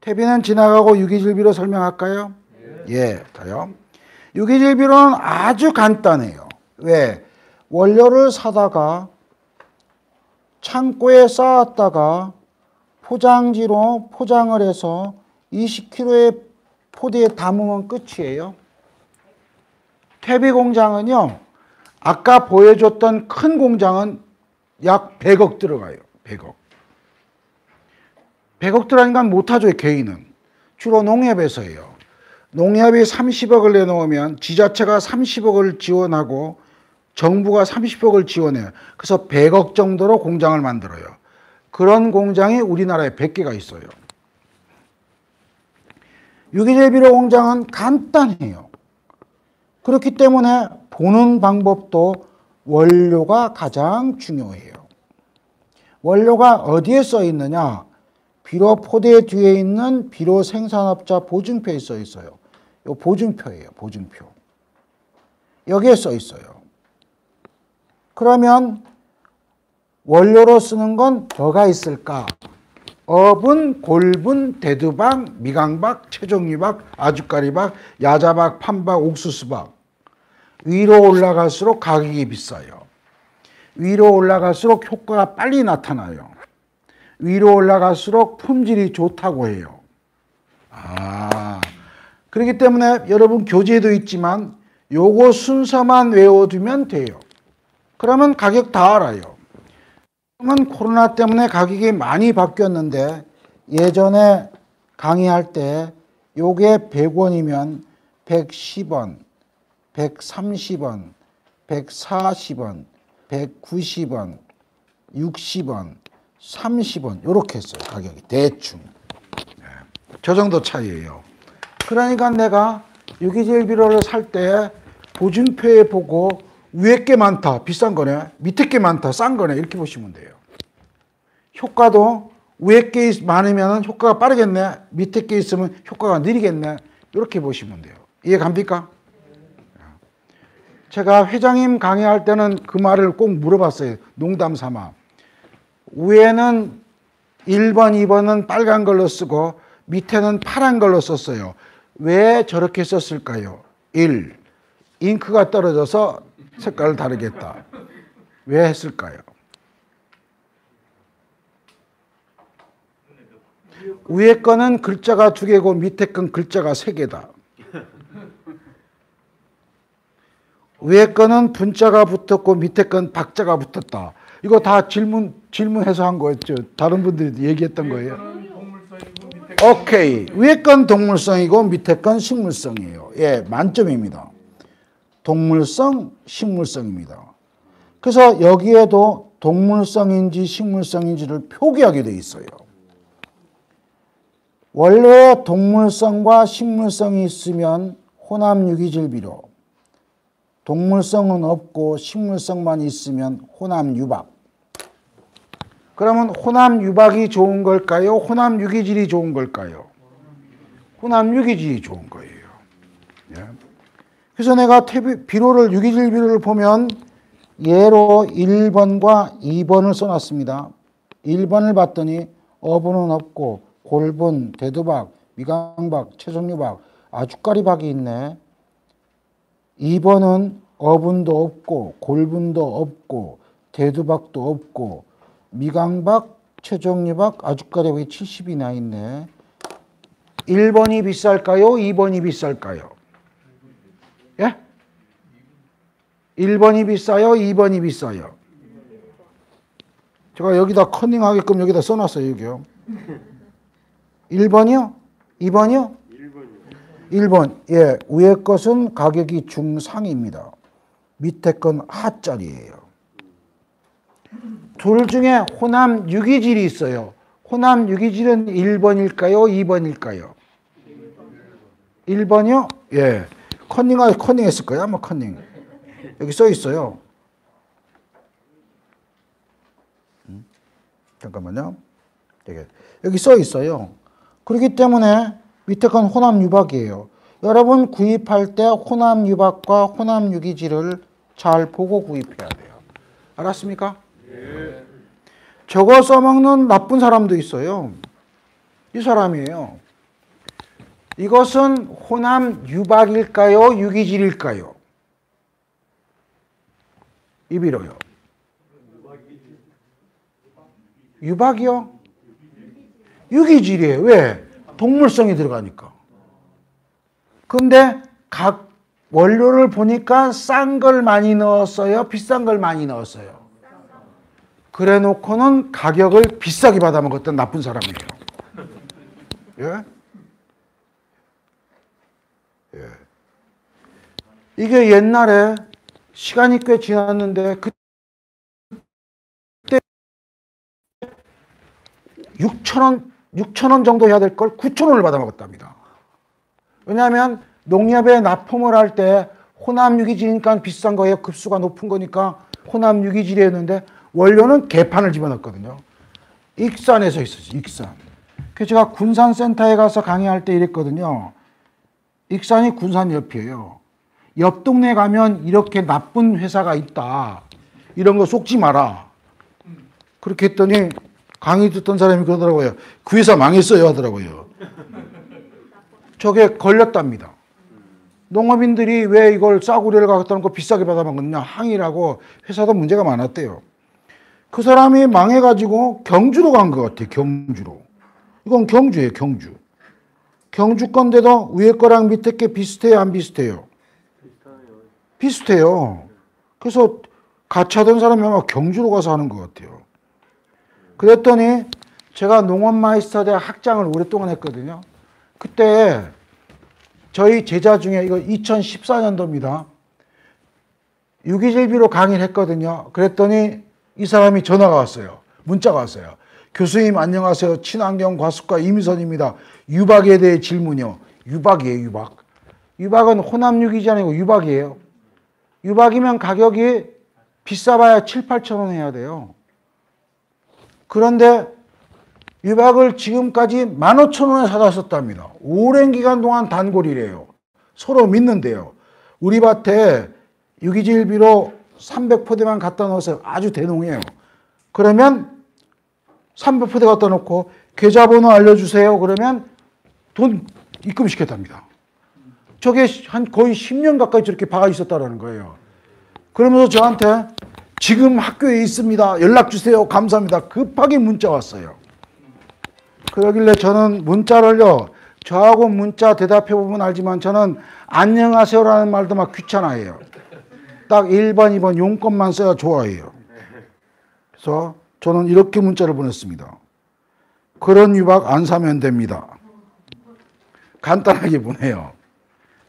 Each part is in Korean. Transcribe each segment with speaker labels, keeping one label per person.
Speaker 1: 퇴비는 지나가고 유기질비로 설명할까요? 예, 자요. 유기질비로는 아주 간단해요. 왜? 원료를 사다가 창고에 쌓았다가 포장지로 포장을 해서 20kg의 포대에 담으면 끝이에요. 퇴비 공장은요, 아까 보여줬던 큰 공장은 약 100억 들어가요. 100억. 100억 들어가니까 못하죠, 개인은. 주로 농협에서 해요. 농협이 30억을 내놓으면 지자체가 30억을 지원하고 정부가 30억을 지원해요. 그래서 100억 정도로 공장을 만들어요. 그런 공장이 우리나라에 100개가 있어요. 유기질비료 공장은 간단해요. 그렇기 때문에 보는 방법도 원료가 가장 중요해요. 원료가 어디에 써 있느냐? 비료 포대 뒤에 있는 비료 생산업자 보증표에 써 있어요. 이 보증표예요. 보증표. 여기에 써 있어요. 그러면 원료로 쓰는 건 뭐가 있을까? 어분, 골분, 대두박, 미강박, 채종유박, 아주까리박, 야자박, 판박, 옥수수박. 위로 올라갈수록 가격이 비싸요. 위로 올라갈수록 효과가 빨리 나타나요. 위로 올라갈수록 품질이 좋다고 해요. 그렇기 때문에 여러분 교재에도 있지만 요거 순서만 외워두면 돼요. 그러면 가격 다 알아요. 그러면 코로나 때문에 가격이 많이 바뀌었는데 예전에 강의할 때 요게 100원이면 110원, 130원, 140원, 190원, 60원, 30원 이렇게 했어요. 가격이 대충. 저 정도 차이예요. 그러니까 내가 유기질비료를 살 때 보증표에 보고 위에 게 많다, 비싼 거네. 밑에 게 많다, 싼 거네. 이렇게 보시면 돼요. 효과도 위에 게 많으면 효과가 빠르겠네. 밑에 게 있으면 효과가 느리겠네. 이렇게 보시면 돼요. 이해 갑니까? 제가 회장님 강의할 때는 그 말을 꼭 물어봤어요. 농담 삼아. 위에는 1번, 2번은 빨간 걸로 쓰고 밑에는 파란 걸로 썼어요. 왜 저렇게 썼을까요? 1. 잉크가 떨어져서 색깔을 다르겠다. 왜 했을까요? 위에 거는 글자가 2개고 밑에 건 글자가 3개다. 위에 거는 분자가 붙었고 밑에 건 박자가 붙었다. 이거 다 질문해서 한 거였죠. 다른 분들이 얘기했던 거예요. 오케이. 위에 건 동물성이고 밑에 건 식물성이에요. 예, 만점입니다. 동물성, 식물성입니다. 그래서 여기에도 동물성인지 식물성인지를 표기하게 돼 있어요. 원래 동물성과 식물성이 있으면 혼합유기질비료, 동물성은 없고 식물성만 있으면 혼합유박. 그러면 혼합유박이 좋은 걸까요? 혼합유기질이 좋은 걸까요? 혼합유기질이 좋은 거예요. 예. 그래서 내가 비료를 유기질 비료를 보면 예로 1번과 2번을 써놨습니다. 1번을 봤더니 어분은 없고 골분, 대두박, 미강박, 채종유박, 아주까리박이 있네. 2번은 어분도 없고 골분도 없고 대두박도 없고 미강박, 채종유박, 아주까리박이 70이나 있네. 1번이 비쌀까요? 2번이 비쌀까요? 예? 1번이 비싸요? 2번이 비싸요? 제가 여기다 커닝하게끔 여기다 써놨어요. 여기요. 1번이요? 2번이요? 1번. 예, 위에 것은 가격이 중상입니다. 밑에 건 하짜리예요. 둘 중에 혼합 유기질이 있어요. 혼합 유기질은 1번일까요? 2번일까요? 1번이요? 예. 커닝했을 거예요. 아마 커닝. 여기 써 있어요. 잠깐만요. 여기 써 있어요. 그렇기 때문에 밑에 건 혼합유박이에요. 여러분 구입할 때 혼합유박과 혼합유기질을 잘 보고 구입해야 돼요. 알았습니까? 네. 저거 써먹는 나쁜 사람도 있어요. 이 사람이에요. 이것은 호남 유박일까요? 유기질일까요? 입이로요. 유박이요? 유기질이에요. 왜? 동물성이 들어가니까. 근데 각 원료를 보니까 싼 걸 많이 넣었어요? 비싼 걸 많이 넣었어요? 그래 놓고는 가격을 비싸게 받아먹었던 나쁜 사람이에요. 예? 예. 이게 옛날에 시간이 꽤 지났는데 그때 6,000원 정도 해야 될 걸 9,000원을 받아먹었답니다. 왜냐하면 농협에 납품을 할 때 호남 유기질이니까 비싼 거예요. 급수가 높은 거니까 호남 유기질이었는데 원료는 개판을 집어넣었거든요. 익산에서 있었어요. 익산. 그래서 제가 군산센터에 가서 강의할 때 이랬거든요. 익산이 군산 옆이에요. 옆 동네 가면 이렇게 나쁜 회사가 있다. 이런 거 속지 마라. 그렇게 했더니 강의 듣던 사람이 그러더라고요. 그 회사 망했어요 하더라고요. 저게 걸렸답니다. 농업인들이 왜 이걸 싸구려를 갖다 놓고 비싸게 받아먹었냐 항의라고 회사도 문제가 많았대요. 그 사람이 망해가지고 경주로 간 것 같아요. 경주로. 이건 경주예요. 경주. 경주 건데도 위에 거랑 밑에 게 비슷해요? 안 비슷해요? 비슷해요. 그래서 같이 하던 사람이 아마 경주로 가서 하는 것 같아요. 그랬더니 제가 농업마이스터대 학장을 오랫동안 했거든요. 그때 저희 제자 중에 이거 2014년도입니다. 유기질비로 강의를 했거든요. 그랬더니 이 사람이 전화가 왔어요. 문자가 왔어요. 교수님 안녕하세요. 친환경 과수과 이미선입니다. 유박에 대해 질문이요. 유박이에요. 유박. 유박은 호남 유기질 아니고 유박이에요. 유박이면 가격이 비싸봐야 7, 8천 원 해야 돼요. 그런데 유박을 지금까지 15,000원에 사다 썼답니다. 오랜 기간 동안 단골이래요. 서로 믿는데요. 우리 밭에 유기질비로 300포대만 갖다 넣어서 아주 대농해요. 그러면 300포대 갖다 놓고 계좌번호 알려주세요. 그러면 돈 입금시켰답니다. 저게 한 거의 10년 가까이 저렇게 박아 있었다는 거예요. 그러면서 저한테 지금 학교에 있습니다. 연락 주세요. 감사합니다. 급하게 문자 왔어요. 그러길래 저는 문자를요. 저하고 문자 대답해 보면 알지만 저는 안녕하세요라는 말도 막 귀찮아해요. 딱 1번, 2번 용건만 써야 좋아해요. 그래서 저는 이렇게 문자를 보냈습니다. 그런 유박 안 사면 됩니다. 간단하게 보내요.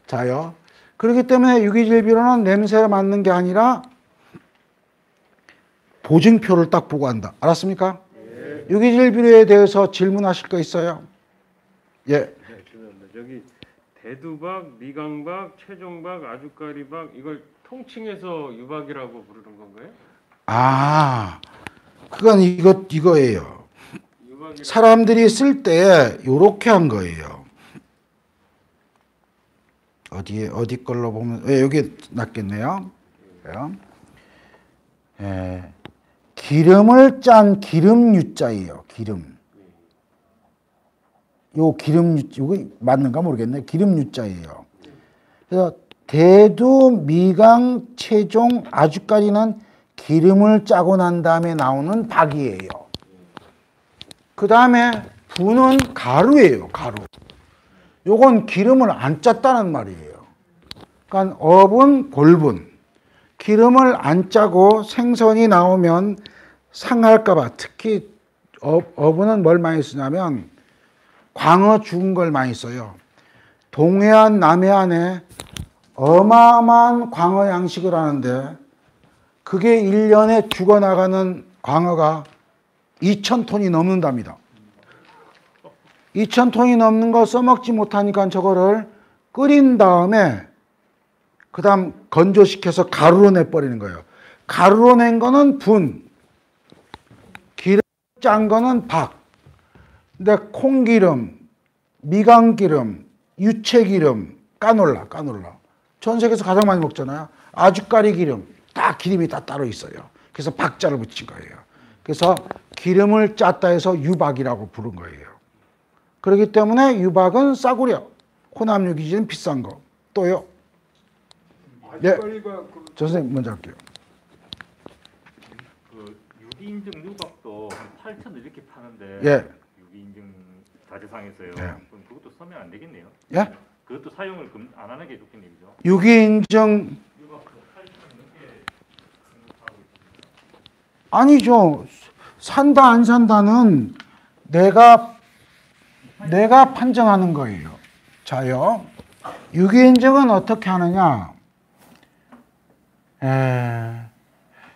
Speaker 1: 자요. 그렇기 때문에 유기질비로는 냄새를 맡는 게 아니라 보증표를 딱 보고 한다. 알았습니까? 예. 유기질비료에 대해서 질문하실 거 있어요? 예.
Speaker 2: 네, 죄송합니다. 저기 대두박, 미강박, 최종박, 아주까리박 이걸 통칭해서 유박이라고 부르는 건가요?
Speaker 1: 아, 그건 이거예요. 사람들이 쓸 때 요렇게 한 거예요. 어디 걸로 보면 여기 낫겠네요. 예. 기름을 짠 기름유자예요. 기름. 요 기름유, 이거 맞는가 모르겠네. 기름유자예요. 그래서 대두, 미강, 최종, 아주까리는 기름을 짜고 난 다음에 나오는 박이에요. 그 다음에 부는 가루예요. 가루. 요건 기름을 안 짰다는 말이에요. 그러니까 업은 골분. 기름을 안 짜고 생선이 나오면 상할까 봐. 특히 어부는 뭘 많이 쓰냐면 광어 죽은 걸 많이 써요. 동해안, 남해안에 어마어마한 광어 양식을 하는데 그게 1년에 죽어나가는 광어가 2,000톤이 넘는답니다. 2,000톤이 넘는 거 써먹지 못하니까 저거를 끓인 다음에 그 다음 건조시켜서 가루로 내버리는 거예요. 가루로 낸 거는 분, 기름 짠 거는 박. 근데 콩기름, 미강기름, 유채기름, 까놀라. 전 세계에서 가장 많이 먹잖아요. 아주까리 기름, 다 기름이 다 따로 있어요. 그래서 박자를 붙인 거예요. 그래서 기름을 짰다 해서 유박이라고 부른 거예요. 그렇기 때문에 유박은 싸구려. 혼합 유기질은 비싼 거. 또요? 네. 저 선생님 먼저 할게요.
Speaker 3: 그 유기인증 유박도 한 8,000 이렇게 파는데
Speaker 1: 예.
Speaker 3: 유기인증 자재상에서요.
Speaker 1: 예.
Speaker 3: 그럼 그것도 서면 안 되겠네요.
Speaker 1: 예?
Speaker 3: 그것도 사용을 안 하는 게 좋겠네요, 그죠?
Speaker 1: 유기인증
Speaker 3: 유박도 8,000 넘게 하고 있습니다.
Speaker 1: 아니죠. 산다 안 산다는 내가 판정하는 거예요. 자요. 유기인증은 어떻게 하느냐?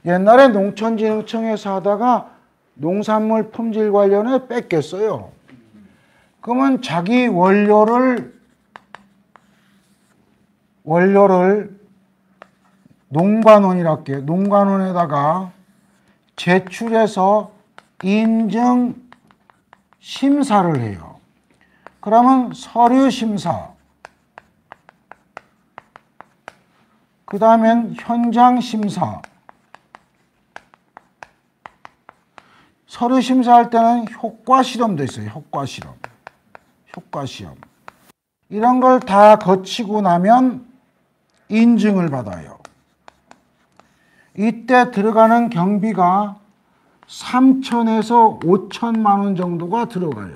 Speaker 1: 옛날에 농촌진흥청에서 하다가 농산물 품질 관련에 뺏겼어요. 그러면 자기 원료를 농관원이라 할게요. 농관원에다가 제출해서 인증 심사를 해요. 그러면 서류 심사, 그 다음엔 현장 심사. 서류 심사할 때는 효과 실험도 있어요. 효과 실험. 이런 걸 다 거치고 나면 인증을 받아요. 이때 들어가는 경비가 3천에서 5천만 원 정도가 들어가요.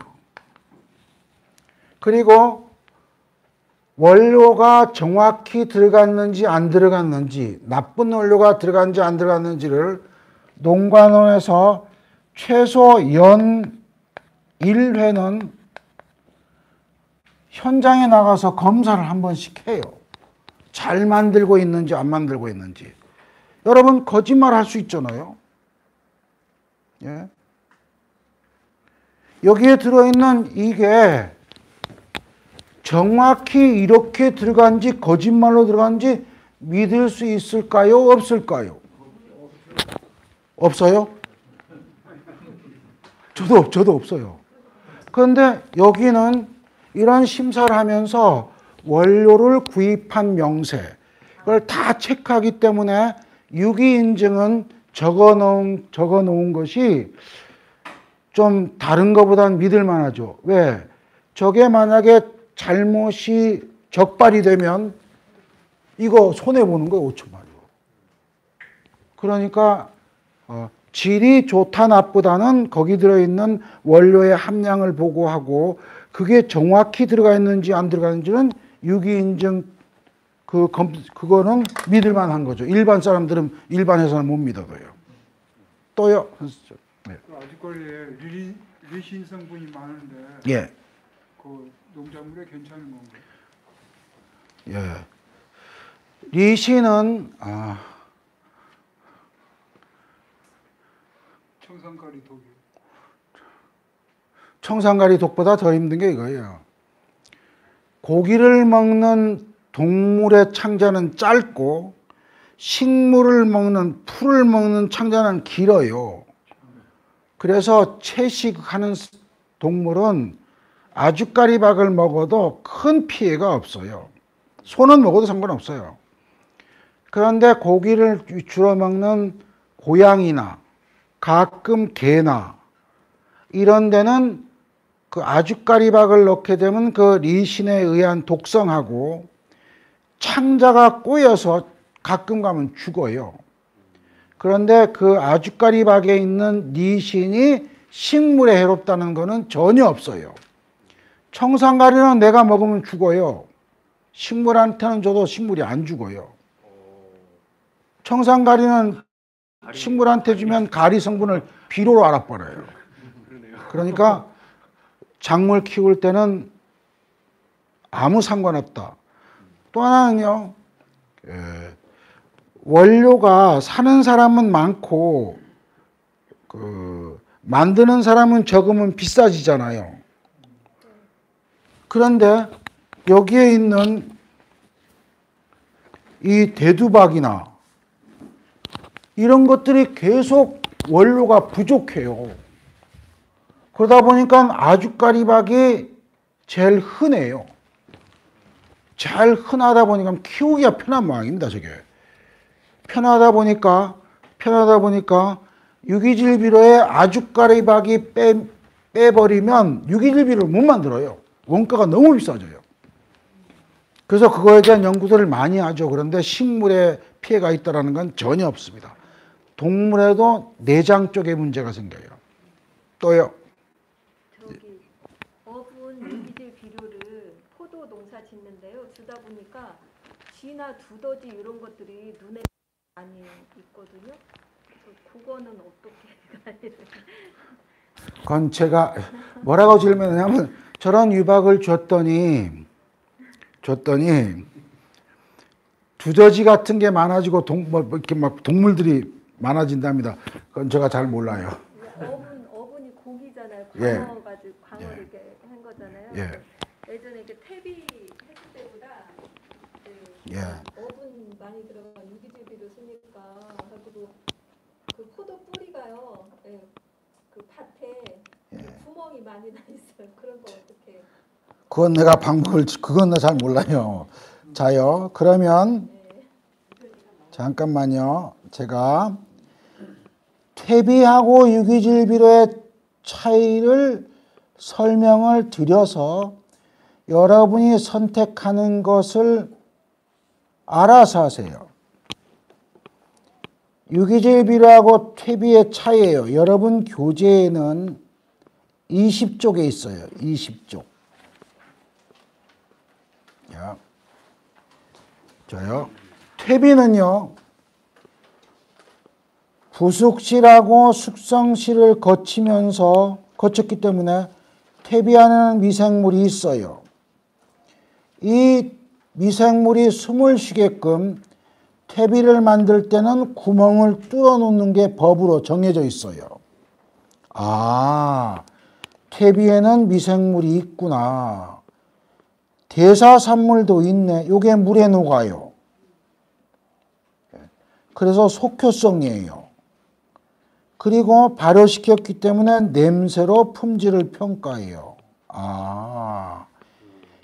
Speaker 1: 그리고 원료가 정확히 들어갔는지 안 들어갔는지, 나쁜 원료가 들어갔는지 안 들어갔는지를 농관원에서 최소 연 1회는 현장에 나가서 검사를 한 번씩 해요. 잘 만들고 있는지 안 만들고 있는지. 여러분 거짓말 할 수 있잖아요. 예? 여기에 들어있는 이게 정확히 이렇게 들어간지 거짓말로 들어간지 믿을 수 있을까요? 없을까요? 없어요? 저도 없어요. 그런데 여기는 이런 심사를 하면서 원료를 구입한 명세, 그걸 다 체크하기 때문에 유기인증은 적어 놓은 것이 좀 다른 것보다는 믿을 만하죠. 왜? 저게 만약에 잘못이 적발이 되면 이거 손해보는 거예요. 5천만 원. 그러니까 질이 좋다 나쁘다는 거기 들어있는 원료의 함량을 보고 하고, 그게 정확히 들어가 있는지 안 들어가 있는지는 유기인증 그거는 믿을 만한 거죠. 일반 사람들은, 일반 회사는 못 믿어도요. 또요. 네.
Speaker 4: 아주거리에 리신 성분이 많은데
Speaker 1: 예.
Speaker 4: 그 농작물에 괜찮은 건가요?
Speaker 1: 예. 리신은
Speaker 4: 청산가리 독이.
Speaker 1: 청산가리 독보다 더 힘든 게 이거예요. 고기를 먹는 동물의 창자는 짧고 식물을 먹는, 풀을 먹는 창자는 길어요. 그래서 채식하는 동물은 아주까리박을 먹어도 큰 피해가 없어요. 소는 먹어도 상관없어요. 그런데 고기를 주로 먹는 고양이나 가끔 개나 이런 데는 그 아주까리박을 넣게 되면 그 리신에 의한 독성하고 창자가 꼬여서 가끔 가면 죽어요. 그런데 그 아주까리박에 있는 리신이 식물에 해롭다는 것은 전혀 없어요. 청산가리는 내가 먹으면 죽어요. 식물한테는 줘도 식물이 안 죽어요. 청산가리는 식물한테 주면 가리 성분을 비료로 알아버려요. 그러니까 작물 키울 때는 아무 상관없다. 또 하나는요, 원료가 사는 사람은 많고 만드는 사람은 적으면 비싸지잖아요. 그런데 여기에 있는 이 대두박이나 이런 것들이 계속 원료가 부족해요. 그러다 보니까 아주까리박이 제일 흔해요. 제일 흔하다 보니까 키우기가 편한 모양입니다. 저게 편하다 보니까 유기질 비료에 아주까리박이 빼버리면 유기질 비료를 못 만들어요. 원가가 너무 비싸져요. 그래서 그거에 대한 연구들을 많이 하죠. 그런데 식물에 피해가 있다는 건 전혀 없습니다. 동물에도 내장 쪽에 문제가 생겨요. 또요.
Speaker 5: 저기 어분 유기질 비료를 포도 농사 짓는데요. 주다 보니까 쥐나 두더지 이런 것들이 눈에 많이 있거든요. 그래서 그거는 어떻게 해야
Speaker 1: 그건 제가 뭐라고 질문하냐면 저런 유박을 줬더니 두더지 같은 게 많아지고 이렇게 막 동물들이 많아진답니다. 그건 제가 잘 몰라요.
Speaker 5: 어분이 고기잖아요.
Speaker 1: 예.
Speaker 5: 광어 가지고 광어를
Speaker 1: 예.
Speaker 5: 이렇게 한 거잖아요.
Speaker 1: 예.
Speaker 5: 예전에 이렇게 퇴비 했을 때보다
Speaker 1: 예.
Speaker 5: 어분 많이 들어간 유기질 비료 쓰니까 그리고 그 포도 뿌리가요. 예. 그 밭에 구멍이 많이 나 있어요. 그런 거 어떻게?
Speaker 1: 그건 나 잘 몰라요. 자요. 그러면 잠깐만요. 제가 퇴비하고 유기질 비료의 차이를 설명을 드려서 여러분이 선택하는 것을 알아서 하세요. 유기질 비료하고 퇴비의 차이예요. 여러분 교재에는 20쪽에 있어요. 20쪽. 저요. 퇴비는요. 부숙실하고 숙성실을 거쳤기 때문에 퇴비 안에는 미생물이 있어요. 이 미생물이 숨을 쉬게끔 퇴비를 만들 때는 구멍을 뚫어 놓는 게 법으로 정해져 있어요. 아, 퇴비에는 미생물이 있구나. 대사산물도 있네. 요게 물에 녹아요. 그래서 속효성이에요. 그리고 발효시켰기 때문에 냄새로 품질을 평가해요. 아,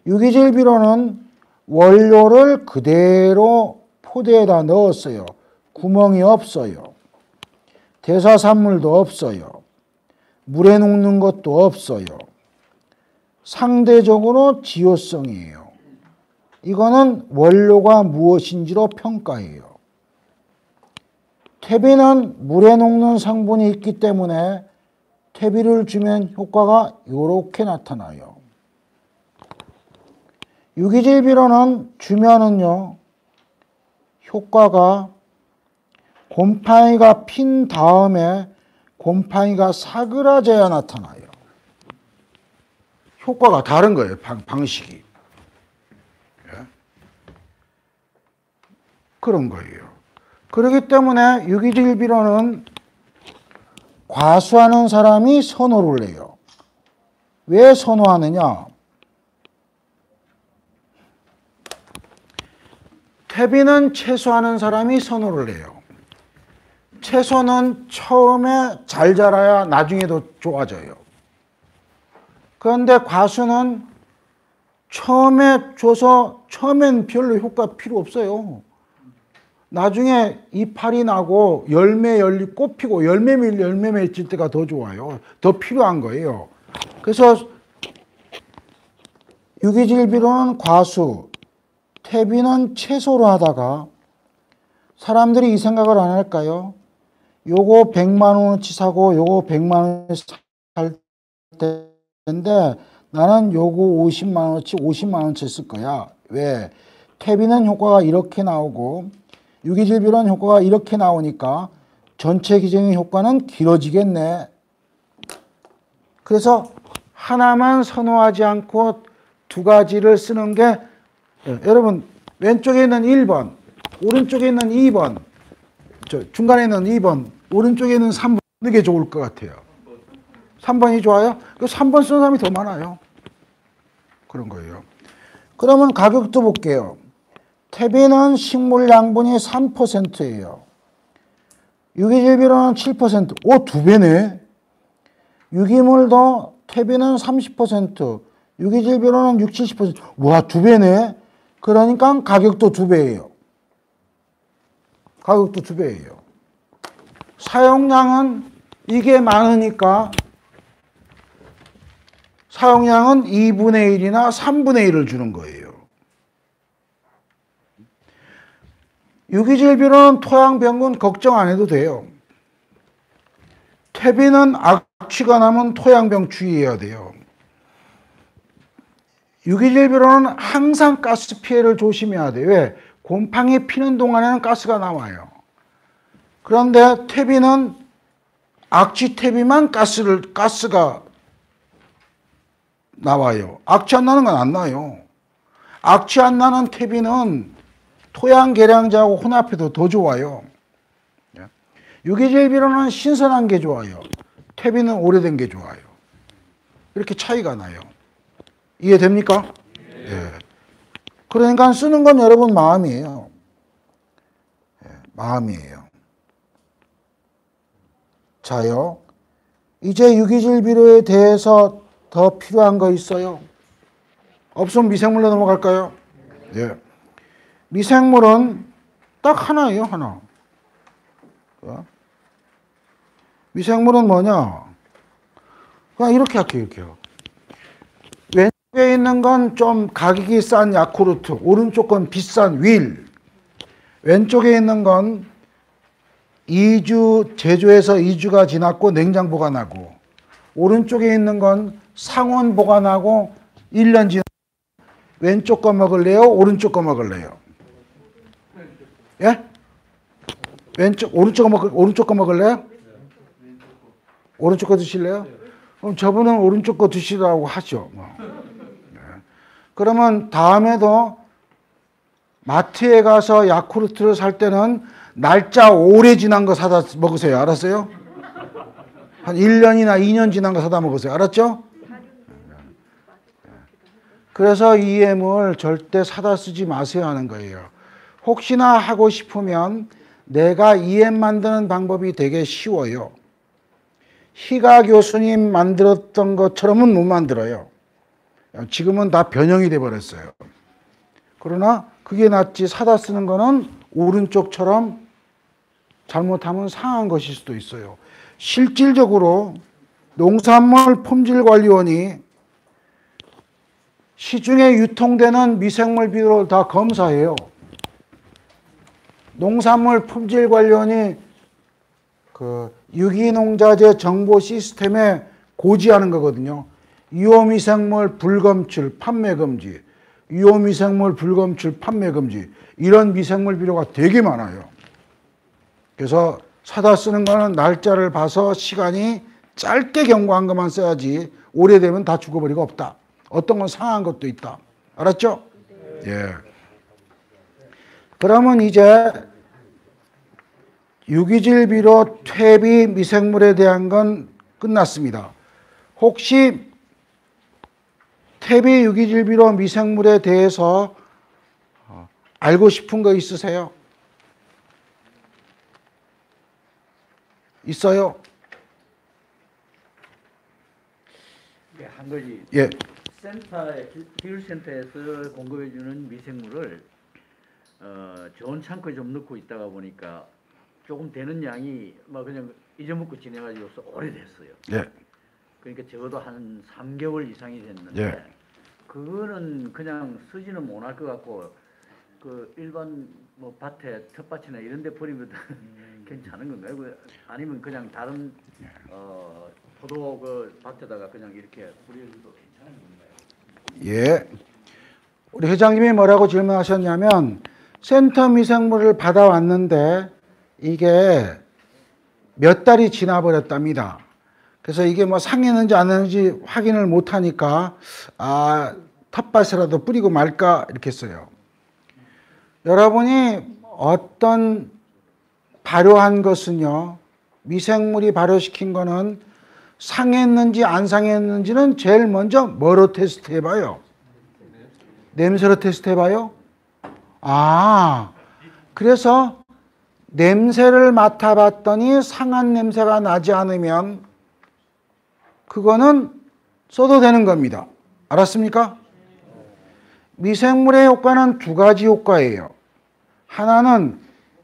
Speaker 1: 유기질 비료는 원료를 그대로 포대에다 넣었어요. 구멍이 없어요. 대사산물도 없어요. 물에 녹는 것도 없어요. 상대적으로 지효성이에요. 이거는 원료가 무엇인지로 평가해요. 퇴비는 물에 녹는 성분이 있기 때문에 퇴비를 주면 효과가 이렇게 나타나요. 유기질 비료는 주면은요, 효과가 곰팡이가 핀 다음에 곰팡이가 사그라져야 나타나요. 효과가 다른 거예요. 방식이. 그런 거예요. 그렇기 때문에 유기질 비료는 과수하는 사람이 선호를 해요. 왜 선호하느냐? 퇴비는 채소하는 사람이 선호를 해요. 채소는 처음에 잘 자라야 나중에도 좋아져요. 그런데 과수는 처음에 줘서 처음엔 별로 효과 필요 없어요. 나중에 이파리 나고 열매 열리 꽃 피고 열매 맺을 때가 더 좋아요. 더 필요한 거예요. 그래서 유기질 비료는 과수, 퇴비는 채소로 하다가 사람들이 이 생각을 안 할까요? 요거 100만 원어치 사고 요거 100만 원어치 살 텐데 나는 요거 50만 원어치 50만 원어치 쓸 거야. 왜? 퇴비는 효과가 이렇게 나오고 유기질 비료는 효과가 이렇게 나오니까 전체 기적인 효과는 길어지겠네. 그래서 하나만 선호하지 않고 두 가지를 쓰는 게 여러분 왼쪽에 있는 1번, 오른쪽에 있는 2번, 중간에 있는 2번, 오른쪽에 있는 3번 어느 게 좋을 것 같아요? 3번이 좋아요? 그 3번 쓰는 사람이 더 많아요. 그런 거예요. 그러면 가격도 볼게요. 퇴비는 식물 양분이 3%예요. 유기질 비료는 7%. 오, 2배네. 유기물도 퇴비는 30%, 유기질 비료는 60, 70%. 와, 2배네. 그러니까 가격도 2배예요. 가격도 2배예요. 사용량은 이게 많으니까 사용량은 2분의 1이나 3분의 1을 주는 거예요. 유기질 토양병은 걱정 안 해도 돼요. 퇴비는 악취가 나면 토양병 주의해야 돼요. 유기질비료는 항상 가스 피해를 조심해야 돼요. 왜? 곰팡이 피는 동안에는 가스가 나와요. 그런데 퇴비는 악취 퇴비만 가스가 나와요. 악취 안 나는 건 안 나요. 악취 안 나는 퇴비는 토양 계량제하고 혼합해도 더 좋아요. 유기질비료는 신선한 게 좋아요. 퇴비는 오래된 게 좋아요. 이렇게 차이가 나요. 이해됩니까? 예. 그러니까 쓰는 건 여러분 마음이에요. 예, 마음이에요. 자요. 이제 유기질비료에 대해서 더 필요한 거 있어요? 없으면 미생물로 넘어갈까요? 예. 미생물은 딱 하나예요, 하나. 미생물은 뭐냐? 그냥 이렇게 할게요, 이렇게요. 왼쪽에 있는 건 좀 가격이 싼 야쿠르트, 오른쪽 건 비싼 윌. 왼쪽에 있는 건 2주, 제조해서 2주가 지났고 냉장 보관하고, 오른쪽에 있는 건 상온 보관하고 1년 지났고, 왼쪽 거 먹을래요? 오른쪽 거 먹을래요? 예? 오른쪽 거 먹을래요? 오른쪽 거 드실래요? 그럼 저분은 오른쪽 거 드시라고 하죠. 그러면 다음에도 마트에 가서 야쿠르트를 살 때는 날짜 오래 지난 거 사다 먹으세요. 알았어요? 한 1년이나 2년 지난 거 사다 먹으세요. 알았죠? 그래서 EM을 절대 사다 쓰지 마세요 하는 거예요. 혹시나 하고 싶으면 내가 EM 만드는 방법이 되게 쉬워요. 희가 교수님 만들었던 것처럼은 못 만들어요. 지금은 다 변형이 돼 버렸어요. 그러나 그게 낫지 사다 쓰는 거는 오른쪽처럼 잘못하면 상한 것일 수도 있어요. 실질적으로 농산물 품질관리원이 시중에 유통되는 미생물 비료를 다 검사해요. 농산물 품질관리원이 그 유기농자재 정보 시스템에 고지하는 거거든요. 유효미생물 불검출 판매 금지, 유효미생물 불검출 판매 금지, 이런 미생물 비료가 되게 많아요. 그래서 사다 쓰는 거는 날짜를 봐서 시간이 짧게 경과한 것만 써야지 오래되면 다 죽어버리고 없다. 어떤 건 상한 것도 있다. 알았죠? 예. 그러면 이제 유기질 비료, 퇴비, 미생물에 대한 건 끝났습니다. 혹시 퇴비, 유기질 비료, 미생물에 대해서 알고 싶은 거 있으세요? 있어요?
Speaker 3: 네, 한 가지.
Speaker 1: 예.
Speaker 3: 기술센터에서 공급해주는 미생물을 좋은 창고에 좀 넣고 있다가 보니까 조금 되는 양이 뭐 그냥 잊어먹고 지내가지고서 오래됐어요.
Speaker 1: 예.
Speaker 3: 그러니까 적어도 한 3개월 이상이 됐는데
Speaker 1: 예.
Speaker 3: 그거는 그냥 쓰지는 못할 것 같고 그 일반 뭐 밭에 텃밭이나 이런 데 버리면 괜찮은 건가요? 아니면 그냥 다른 포도 그 밭에다가 그냥 이렇게 뿌려줘도 괜찮은 건가요?
Speaker 1: 예. 우리 회장님이 뭐라고 질문하셨냐면 센터 미생물을 받아왔는데 이게 몇 달이 지나버렸답니다. 그래서 이게 뭐 상했는지 안 했는지 확인을 못하니까 텃밭이라도 뿌리고 말까 이렇게 했어요. 여러분이 어떤 발효한 것은요, 미생물이 발효시킨 거는 상했는지 안 상했는지는 제일 먼저 뭐로 테스트 해봐요? 냄새로 테스트 해봐요? 그래서 냄새를 맡아봤더니 상한 냄새가 나지 않으면 그거는 써도 되는 겁니다. 알았습니까? 미생물의 효과는 두 가지 효과예요. 하나는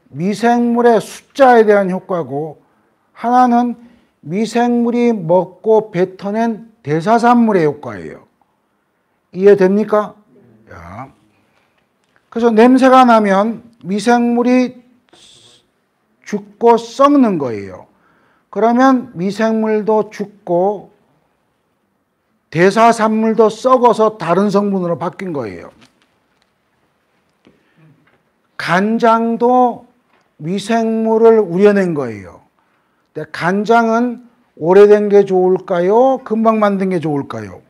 Speaker 1: 미생물의 숫자에 대한 효과고, 하나는 미생물이 먹고 뱉어낸 대사산물의 효과예요. 이해됩니까? 그래서 냄새가 나면 미생물이 죽고 썩는 거예요. 그러면 미생물도 죽고 대사산물도 썩어서 다른 성분으로 바뀐 거예요. 간장도 미생물을 우려낸 거예요. 근데 간장은 오래된 게 좋을까요? 금방 만든 게 좋을까요?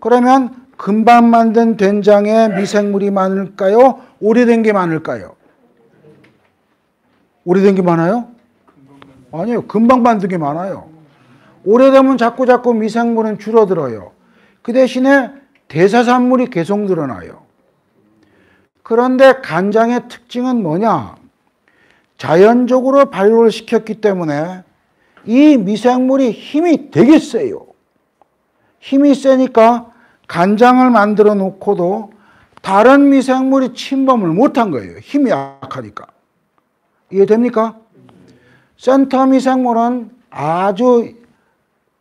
Speaker 1: 그러면 금방 만든 된장에 미생물이 많을까요? 오래된 게 많을까요? 오래된 게 많아요? 아니요. 금방 만든 게 많아요. 오래되면 자꾸 미생물은 줄어들어요. 그 대신에 대사산물이 계속 늘어나요. 그런데 간장의 특징은 뭐냐? 자연적으로 발효를 시켰기 때문에 이 미생물이 힘이 되게 세요. 힘이 세니까 간장을 만들어 놓고도 다른 미생물이 침범을 못한 거예요. 힘이 약하니까. 이해됩니까? 센터 미생물은 아주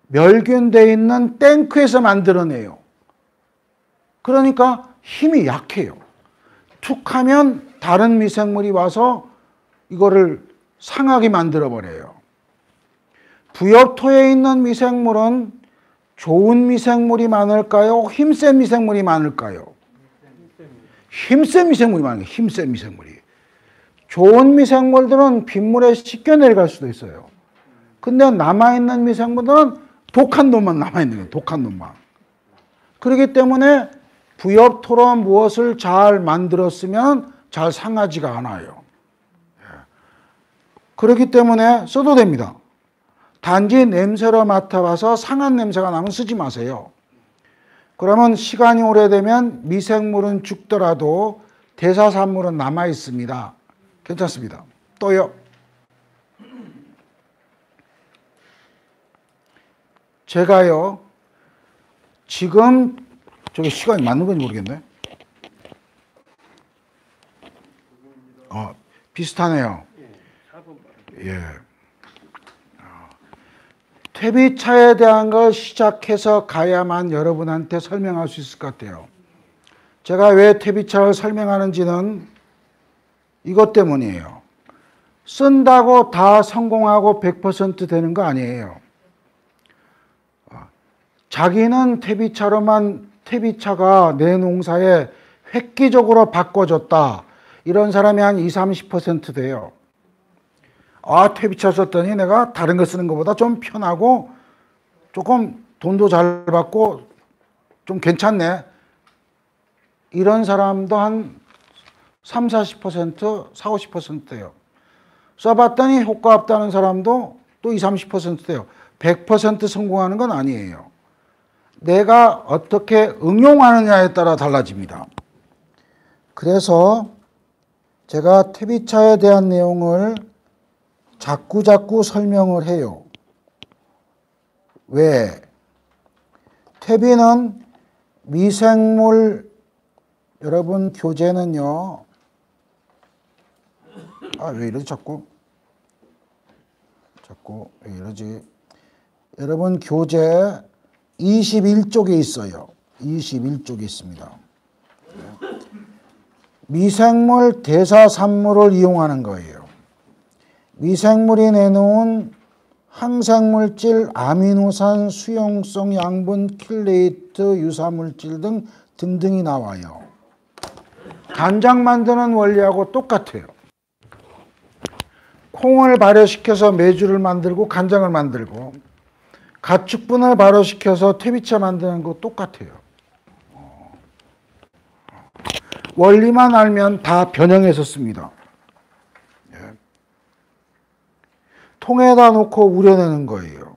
Speaker 1: 멸균되어 있는 탱크에서 만들어내요. 그러니까 힘이 약해요. 툭 하면 다른 미생물이 와서 이거를 상하게 만들어버려요. 부엽토에 있는 미생물은 좋은 미생물이 많을까요? 힘센 미생물이 많을까요? 힘센 미생물이 많아요. 힘센 미생물이. 좋은 미생물들은 빗물에 씻겨 내려갈 수도 있어요. 근데 남아있는 미생물들은 독한 놈만 남아있는 거예요. 독한 놈만. 그렇기 때문에 부엽토로 무엇을 잘 만들었으면 잘 상하지가 않아요. 그렇기 때문에 써도 됩니다. 단지 냄새로 맡아봐서 상한 냄새가 나면 쓰지 마세요. 그러면 시간이 오래되면 미생물은 죽더라도 대사산물은 남아 있습니다. 괜찮습니다. 또요. 제가요, 지금 저게 시간이 맞는 건지 모르겠네. 비슷하네요. 예. 퇴비차에 대한 걸 시작해서 가야만 여러분한테 설명할 수 있을 것 같아요. 제가 왜 퇴비차를 설명하는지는 이것 때문이에요. 쓴다고 다 성공하고 100% 되는 거 아니에요. 자기는 퇴비차가 내 농사에 획기적으로 바꿔줬다. 이런 사람이 한 20-30% 돼요. 퇴비차 썼더니 내가 다른 거 쓰는 것보다 좀 편하고 조금 돈도 잘 받고 좀 괜찮네. 이런 사람도 한 30-40%, 40-50% 돼요. 써봤더니 효과 없다는 사람도 또 20-30% 돼요. 100% 성공하는 건 아니에요. 내가 어떻게 응용하느냐에 따라 달라집니다. 그래서 제가 퇴비차에 대한 내용을 자꾸 설명을 해요. 왜? 퇴비는 미생물, 여러분 교재는요. 왜 이러지 자꾸 왜 이러지? 여러분 교재 21쪽에 있어요. 21쪽에 있습니다. 미생물 대사산물을 이용하는 거예요. 미생물이 내놓은 항생물질, 아미노산, 수용성 양분, 킬레이트, 유사물질 등등이 나와요. 간장 만드는 원리하고 똑같아요. 콩을 발효시켜서 메주를 만들고 간장을 만들고 가축분을 발효시켜서 퇴비차 만드는 거 똑같아요. 원리만 알면 다 변형해서 씁니다. 통에다 놓고 우려내는 거예요.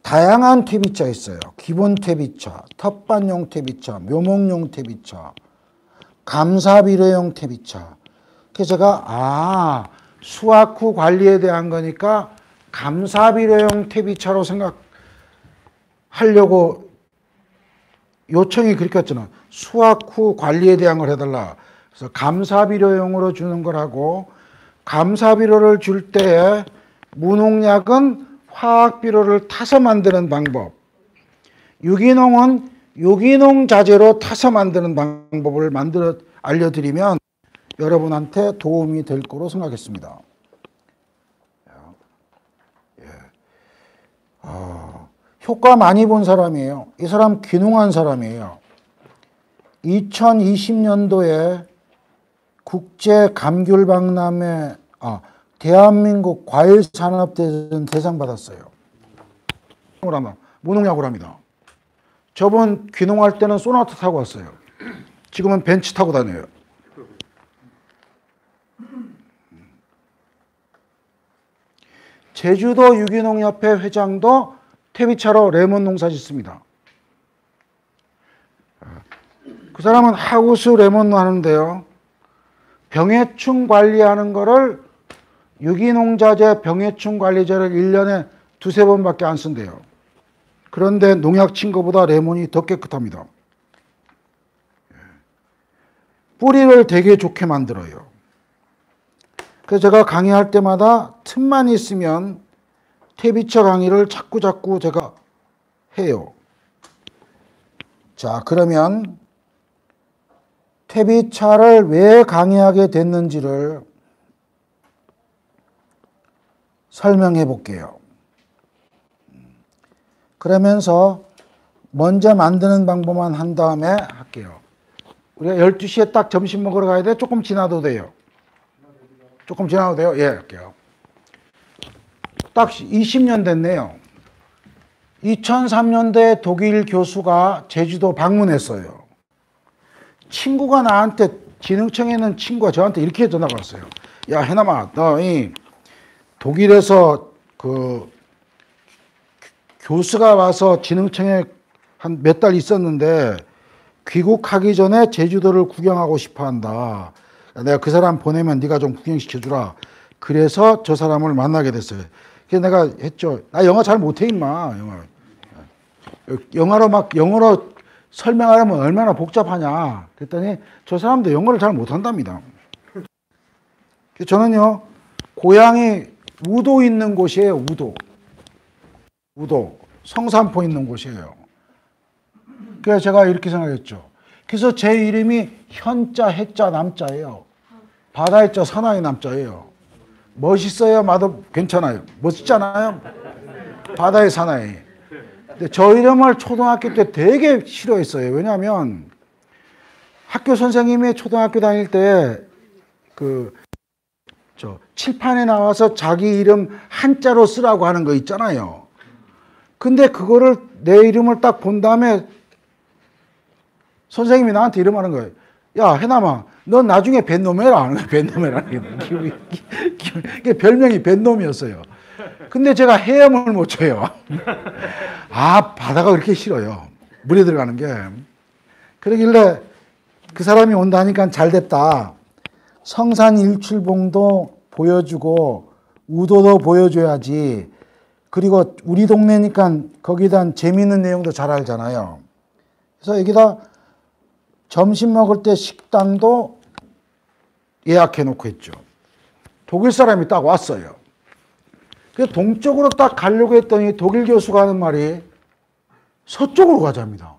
Speaker 1: 다양한 퇴비차 있어요. 기본 퇴비차, 텃밭용 퇴비차, 묘목용 퇴비차, 감사비료용 퇴비차. 그래서 제가 수확 후 관리에 대한 거니까 감사비료용 퇴비차로 생각하려고 요청이 그렇게 왔잖아. 수확 후 관리에 대한 걸 해달라. 그래서 감사비료용으로 주는 거라고, 감사비료를 줄 때에 무농약은 화학비료를 타서 만드는 방법, 유기농은 유기농 자재로 타서 만드는 방법을 알려드리면 여러분한테 도움이 될 거로 생각했습니다. 효과 많이 본 사람이에요. 이 사람 귀농한 사람이에요. 2020년도에 국제감귤박람회 대한민국 과일산업대전 대상 받았어요. 무농약으로 합니다. 저번 귀농할 때는 소나타 타고 왔어요. 지금은 벤츠 타고 다녀요. 제주도 유기농협회 회장도 퇴비차로 레몬 농사 짓습니다. 그 사람은 하우스 레몬 하는데요. 병해충 관리하는 거를 유기농 자재 병해충 관리제를 1년에 두세 번밖에 안 쓴대요. 그런데 농약 친 것보다 레몬이 더 깨끗합니다. 뿌리를 되게 좋게 만들어요. 그래서 제가 강의할 때마다 틈만 있으면 퇴비차 강의를 자꾸 제가 해요. 자, 그러면 퇴비차를 왜 강의하게 됐는지를 설명해 볼게요. 그러면서 먼저 만드는 방법만 한 다음에 할게요. 우리가 12시에 딱 점심 먹으러 가야 돼? 조금 지나도 돼요. 조금 지나도 돼요? 예, 할게요. 딱 20년 됐네요. 2003년도에 독일 교수가 제주도 방문했어요. 친구가 나한테, 진흥청에 있는 친구가 저한테 이렇게 전화가 왔어요. 야, 해남아, 너 이 독일에서 그 교수가 와서 진흥청에 한 몇 달 있었는데 귀국하기 전에 제주도를 구경하고 싶어 한다. 내가 그 사람 보내면 네가 좀 구경시켜주라. 그래서 저 사람을 만나게 됐어요. 그래서 내가 했죠. 나 영어 잘 못해, 임마. 영어로 설명하려면 얼마나 복잡하냐. 그랬더니 저 사람도 영어를 잘 못한답니다. 저는요, 고향이 우도 있는 곳이에요, 우도. 성산포 있는 곳이에요. 그래서 제가 이렇게 생각했죠. 그래서 제 이름이 현자, 해자, 남자예요. 바다의 자, 사나이 남자예요. 멋있어요? 마도 괜찮아요. 멋있잖아요? 바다의 사나이. 근데 저 이름을 초등학교 때 되게 싫어했어요. 왜냐하면 학교 선생님이 초등학교 다닐 때 칠판에 나와서 자기 이름 한자로 쓰라고 하는 거 있잖아요. 근데 그거를 내 이름을 딱 본 다음에 선생님이 나한테 이러하는 거예요. 야, 해남아, 넌 나중에 뱃놈해라. 뱃놈해라. 이게 별명이 뱃놈이었어요. 근데 제가 헤엄을 못 쳐요. 바다가 그렇게 싫어요. 물에 들어가는 게. 그러길래 그 사람이 온다니까 잘 됐다. 성산 일출봉도 보여주고 우도도 보여줘야지. 그리고 우리 동네니까 거기에 대한 재미있는 내용도 잘 알잖아요. 그래서 여기다 점심 먹을 때 식당도 예약해 놓고 했죠. 독일 사람이 딱 왔어요. 그래서 동쪽으로 딱 가려고 했더니 독일 교수가 하는 말이 서쪽으로 가자입니다.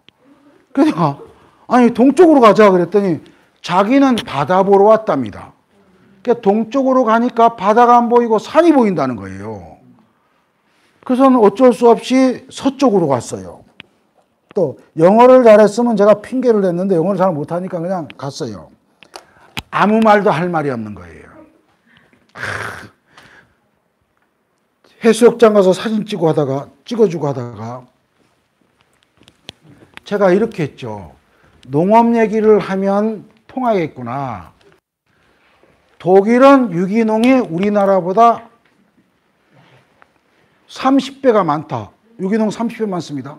Speaker 1: 그러니까 아니 동쪽으로 가자 그랬더니 자기는 바다 보러 왔답니다. 그러니까 동쪽으로 가니까 바다가 안 보이고 산이 보인다는 거예요. 그래서는 어쩔 수 없이 서쪽으로 갔어요. 또 영어를 잘했으면 제가 핑계를 냈는데 영어를 잘 못하니까 그냥 갔어요. 아무 말도 할 말이 없는 거예요. 해수욕장 가서 사진 찍어주고 하다가 제가 이렇게 했죠. 농업 얘기를 하면 통하겠구나. 독일은 유기농이 우리나라보다 30배가 많다. 유기농 30배 많습니다.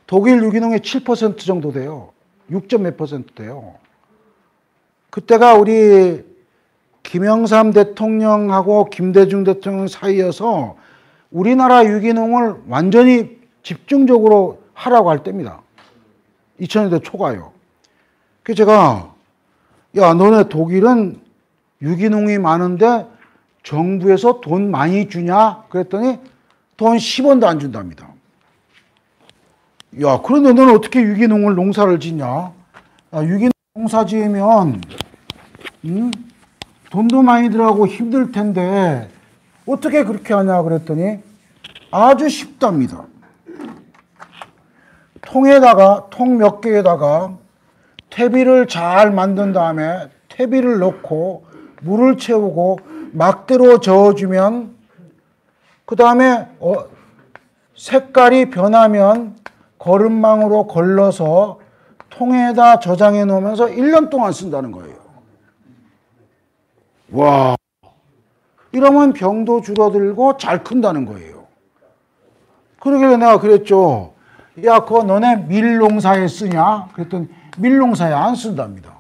Speaker 1: 독일 유기농의 7% 정도 돼요. 6점 몇 퍼센트 돼요. 그때가 우리 김영삼 대통령하고 김대중 대통령 사이여서 우리나라 유기농을 완전히 집중적으로 하라고 할 때입니다. 2000년대 초가요. 그래서 제가 야, 너네 독일은 유기농이 많은데 정부에서 돈 많이 주냐? 그랬더니 돈 10원도 안 준답니다. 야, 그런데 너는 어떻게 유기농을 농사를 짓냐? 야, 유기농 농사 지으면 돈도 많이 들어가고 힘들 텐데 어떻게 그렇게 하냐 그랬더니 아주 쉽답니다. 통에다가 통 몇 개에다가 퇴비를 잘 만든 다음에 퇴비를 넣고 물을 채우고 막대로 저어주면 그 다음에 색깔이 변하면 거름망으로 걸러서 통에다 저장해 놓으면서 1년 동안 쓴다는 거예요. 와, 이러면 병도 줄어들고 잘 큰다는 거예요. 그러길래 내가 그랬죠. 야, 그거 너네 밀농사에 쓰냐? 그랬더니 밀농사에 안 쓴답니다.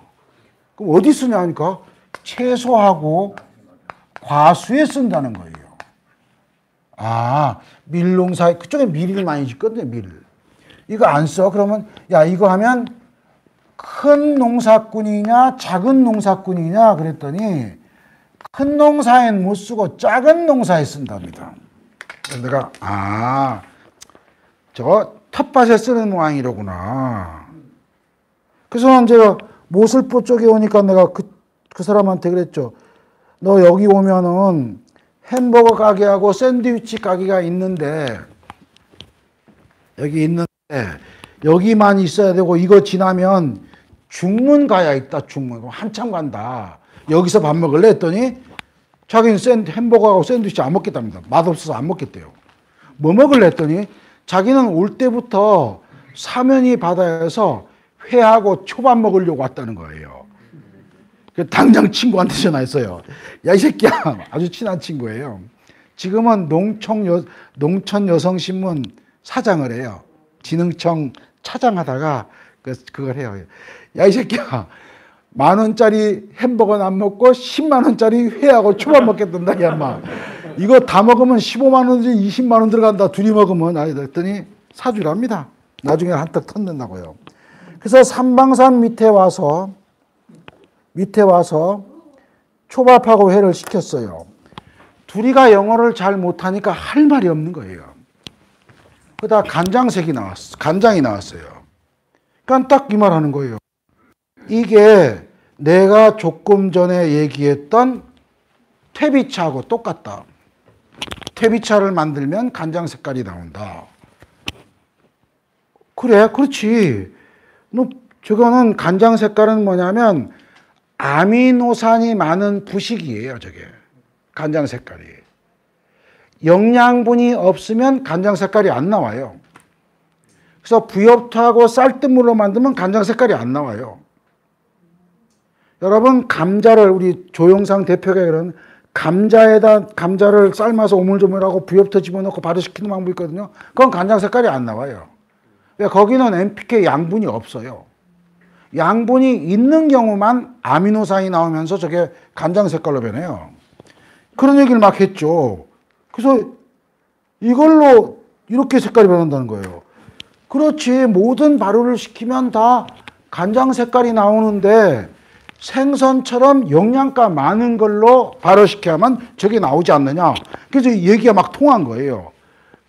Speaker 1: 그럼 어디 쓰냐 하니까 채소하고 과수에 쓴다는 거예요. 아, 밀농사에, 그쪽에 밀을 많이 짓거든요, 밀을. 이거 안 써? 그러면, 야, 이거 하면 큰 농사꾼이냐, 작은 농사꾼이냐? 그랬더니 큰 농사엔 못 쓰고 작은 농사에 쓴답니다. 그래서 내가, 저거 텃밭에 쓰는 모양이로구나. 그래서 제가 모슬포 쪽에 오니까 내가 그 사람한테 그랬죠. 너 여기 오면은 햄버거 가게하고 샌드위치 가게가 있는데, 여기만 있어야 되고, 이거 지나면 중문 가야 있다, 중문. 한참 간다. 여기서 밥 먹을래? 했더니, 자기는 햄버거하고 샌드위치 안 먹겠답니다. 맛없어서 안 먹겠대요. 뭐 먹을래? 했더니, 자기는 올 때부터 사면이 바다에서 회하고 초밥 먹으려고 왔다는 거예요. 당장 친구한테 전화했어요. 야, 이 새끼야. 아주 친한 친구예요. 지금은 농촌여성신문 사장을 해요. 진흥청 차장하다가 그걸 해요. 야, 이 새끼야. 10,000원짜리 햄버거는 안 먹고 10만 원짜리 회하고 초밥 먹겠단다. 야, 마. 이거 다 먹으면 15만 원인지 20만 원 들어간다. 둘이 먹으면. 그랬더니 사주랍니다. 나중에 한턱 턴는다고요. 그래서 삼방산 밑에 와서 초밥하고 회를 시켰어요. 둘이가 영어를 잘 못하니까 할 말이 없는 거예요. 그러다 간장이 나왔어요. 그러니까 딱 이 말 하는 거예요. 이게 내가 조금 전에 얘기했던 퇴비차하고 똑같다. 퇴비차를 만들면 간장 색깔이 나온다. 그래, 그렇지. 저거는 간장 색깔은 뭐냐면 아미노산이 많은 부식이에요, 저게. 간장 색깔이. 영양분이 없으면 간장 색깔이 안 나와요. 그래서 부엽토하고 쌀뜨물로 만들면 간장 색깔이 안 나와요. 여러분, 감자를 우리 조영상 대표가 그런 감자를 삶아서 오물조물하고 부엽토 집어넣고 발효시키는 방법이 있거든요. 그건 간장 색깔이 안 나와요. 왜? 거기는 NPK 양분이 없어요. 양분이 있는 경우만 아미노산이 나오면서 저게 간장 색깔로 변해요. 그런 얘기를 막 했죠. 그래서 이걸로 이렇게 색깔이 변한다는 거예요. 그렇지, 모든 발효를 시키면 다 간장 색깔이 나오는데 생선처럼 영양가 많은 걸로 발효시켜야만 저게 나오지 않느냐. 그래서 얘기가 막 통한 거예요.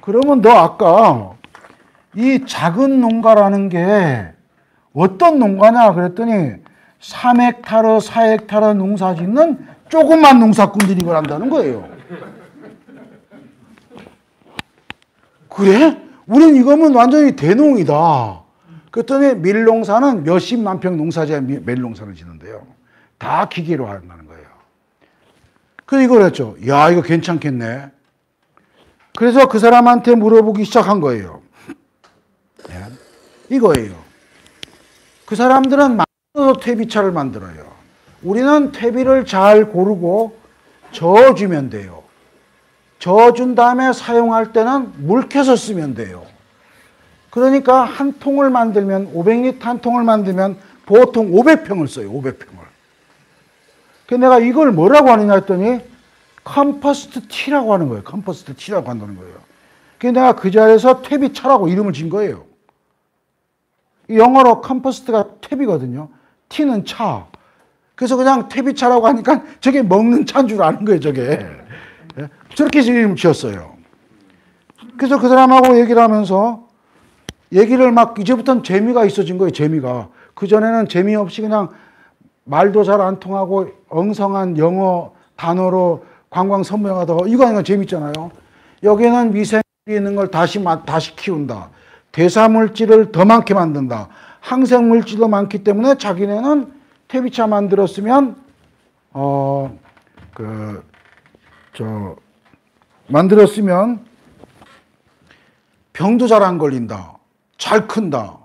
Speaker 1: 그러면 너 아까 이 작은 농가라는 게 어떤 농가냐 그랬더니 3헥타르, 4헥타르 농사 짓는 조그만 농사꾼들이 이걸 한다는 거예요. 그래? 우린 이거면 완전히 대농이다. 그랬더니 밀농사는 몇십만 평 농사지에 밀농사를 짓는데요. 다 기계로 한다는 거예요. 그래서 이걸 했죠. 야, 이거 괜찮겠네. 그래서 그 사람한테 물어보기 시작한 거예요. 이거예요. 그 사람들은 만들어서 퇴비차를 만들어요. 우리는 퇴비를 잘 고르고 저어주면 돼요. 저어준 다음에 사용할 때는 물 켜서 쓰면 돼요. 그러니까 한 통을 만들면 500리터 한 통을 만들면 보통 500평을 써요. 500평을. 그래서 내가 이걸 뭐라고 하느냐 했더니 컴포스트 티라고 하는 거예요. 컴포스트 티라고 한다는 거예요. 그래서 내가 그 자리에서 퇴비차라고 이름을 진 거예요. 영어로 컴포스트가 퇴비거든요. 티는 차. 그래서 그냥 퇴비차라고 하니까 저게 먹는 차인 줄 아는 거예요. 저게. 저렇게 이름을 지었어요. 그래서 그 사람하고 얘기를 하면서 얘기를 막 이제부터는 재미가 있어진 거예요. 재미가. 그전에는 재미없이 그냥 말도 잘 안 통하고 엉성한 영어 단어로 관광 선명하다. 이거 아니면 재밌잖아요. 여기에는 미생물이 있는 걸 다시 키운다. 대사물질을 더 많게 만든다. 항생물질도 많기 때문에 자기네는 퇴비차 만들었으면 만들었으면 병도 잘 안 걸린다. 잘 큰다.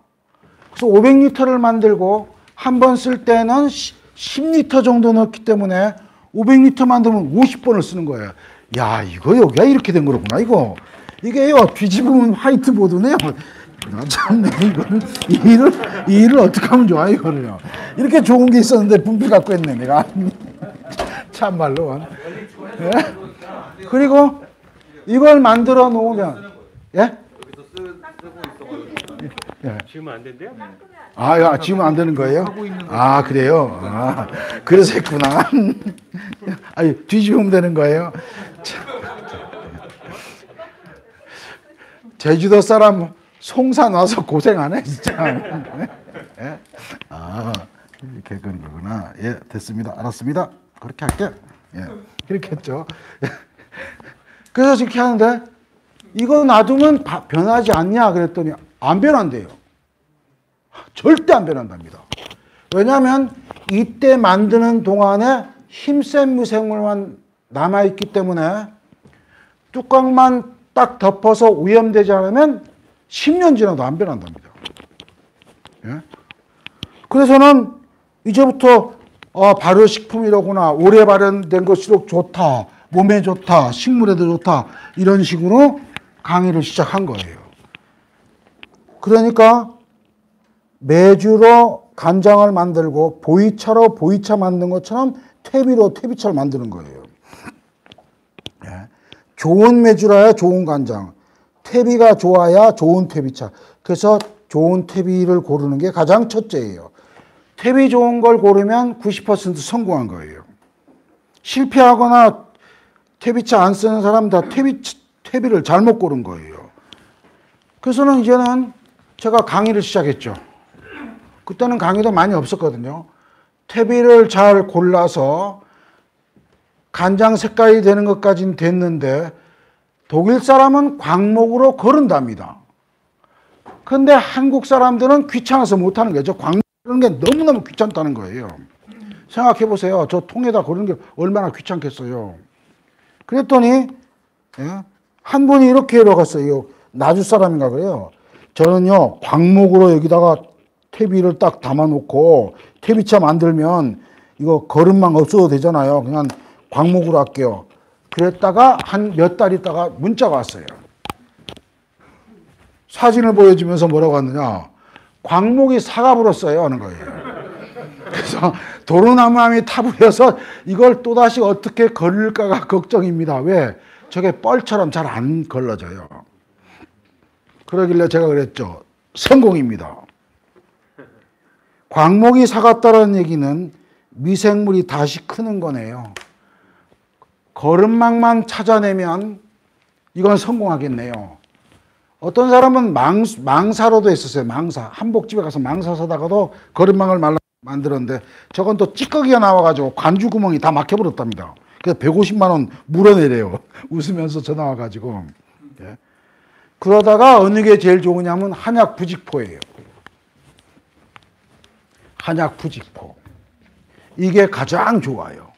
Speaker 1: 그래서 500리터를 만들고 한 번 쓸 때는 10리터 정도 넣기 때문에 500리터 만들면 50번을 쓰는 거예요. 야, 이거 여기가 이렇게 된 거구나, 이거. 이게요, 뒤집으면 화이트보드네요. 참네, 이거를, 이 일을 어떻게 하면 좋아, 이거를요. 이렇게 좋은 게 있었는데 분필 갖고 했네, 내가. 참말로. 예? 그리고 이걸 만들어 놓으면, 예? 예.
Speaker 2: 지금 안 된대요?
Speaker 1: 야, 지금 안 되는 거예요? 아, 그래요? 아, 그래서 했구나. 아니, 뒤집으면 되는 거예요? 제주도 사람 송산 와서 고생 안 해, 진짜. 예? 아, 이렇게 그런 거구나. 예, 됐습니다. 알았습니다. 그렇게 할게. 예, 그렇게 했죠. 그래서 이렇게 하는데, 이거 놔두면 변하지 않냐? 그랬더니, 안 변한대요. 절대 안 변한답니다. 왜냐하면 이때 만드는 동안에 힘센 미생물만 남아있기 때문에 뚜껑만 딱 덮어서 오염되지 않으면 10년 지나도 안 변한답니다. 예? 그래서는 이제부터 발효식품이로구나, 오래 발효된 것일수록 좋다, 몸에 좋다, 식물에도 좋다, 이런 식으로 강의를 시작한 거예요. 그러니까 메주로 간장을 만들고 보이차로 보이차 만든 것처럼 퇴비로 퇴비차를 만드는 거예요. 예. 좋은 메주라야 좋은 간장, 퇴비가 좋아야 좋은 퇴비차. 그래서 좋은 퇴비를 고르는 게 가장 첫째예요. 퇴비 좋은 걸 고르면 90% 성공한 거예요. 실패하거나 퇴비차 안 쓰는 사람 다 퇴비를 잘못 고른 거예요. 그래서는 이제는 제가 강의를 시작했죠. 그때는 강의도 많이 없었거든요. 퇴비를 잘 골라서 간장 색깔이 되는 것까지는 됐는데 독일 사람은 광목으로 거른답니다. 근데 한국 사람들은 귀찮아서 못하는 거죠. 광목 거르는 게 너무너무 귀찮다는 거예요. 생각해 보세요. 저 통에다 거르는 게 얼마나 귀찮겠어요. 그랬더니 한 분이 이렇게 물어봤어요. 나주 사람인가 그래요. 저는요, 광목으로 여기다가 퇴비를 딱 담아놓고 퇴비차 만들면 이거 거름망 없어도 되잖아요. 그냥 광목으로 할게요. 그랬다가 한 몇 달 있다가 문자가 왔어요. 사진을 보여주면서 뭐라고 하느냐. 광목이 사과불었어요 하는 거예요. 그래서 도루나무함이 타버려서 이걸 또다시 어떻게 걸릴까가 걱정입니다. 왜? 저게 뻘처럼 잘 안 걸러져요. 그러길래 제가 그랬죠. 성공입니다. 광목이 사갔다는 얘기는 미생물이 다시 크는 거네요. 거름망만 찾아내면 이건 성공하겠네요. 어떤 사람은 망사로도 했었어요. 망사. 한복집에 가서 망사 사다가도 거름망을 만들었는데 저건 또 찌꺼기가 나와가지고 관주구멍이 다 막혀버렸답니다. 그래서 150만 원 물어내래요. 웃으면서 전화 와가지고. 예. 그러다가 어느 게 제일 좋으냐면 한약 부직포예요. 한약 부직포. 이게 가장 좋아요.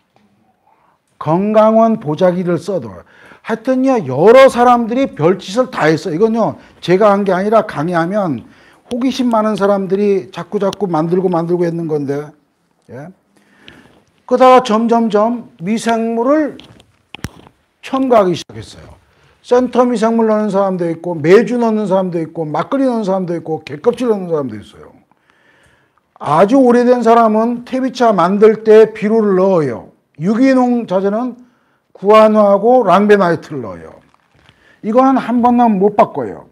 Speaker 1: 건강원 보자기를 써도 하여튼요 여러 사람들이 별짓을 다 했어요. 이건요 제가 한 게 아니라 강의하면 호기심 많은 사람들이 자꾸 만들고 했는 건데 예. 그러다가 점점점 미생물을 첨가하기 시작했어요. 센터 미생물 넣는 사람도 있고 메주 넣는 사람도 있고 막걸리 넣는 사람도 있고 개껍질 넣는 사람도 있어요. 아주 오래된 사람은 퇴비차 만들 때 비료를 넣어요. 유기농 자재는 구안화하고 랑베나이트를 넣어요. 이거는 한 번 넣으면 못 바꿔요.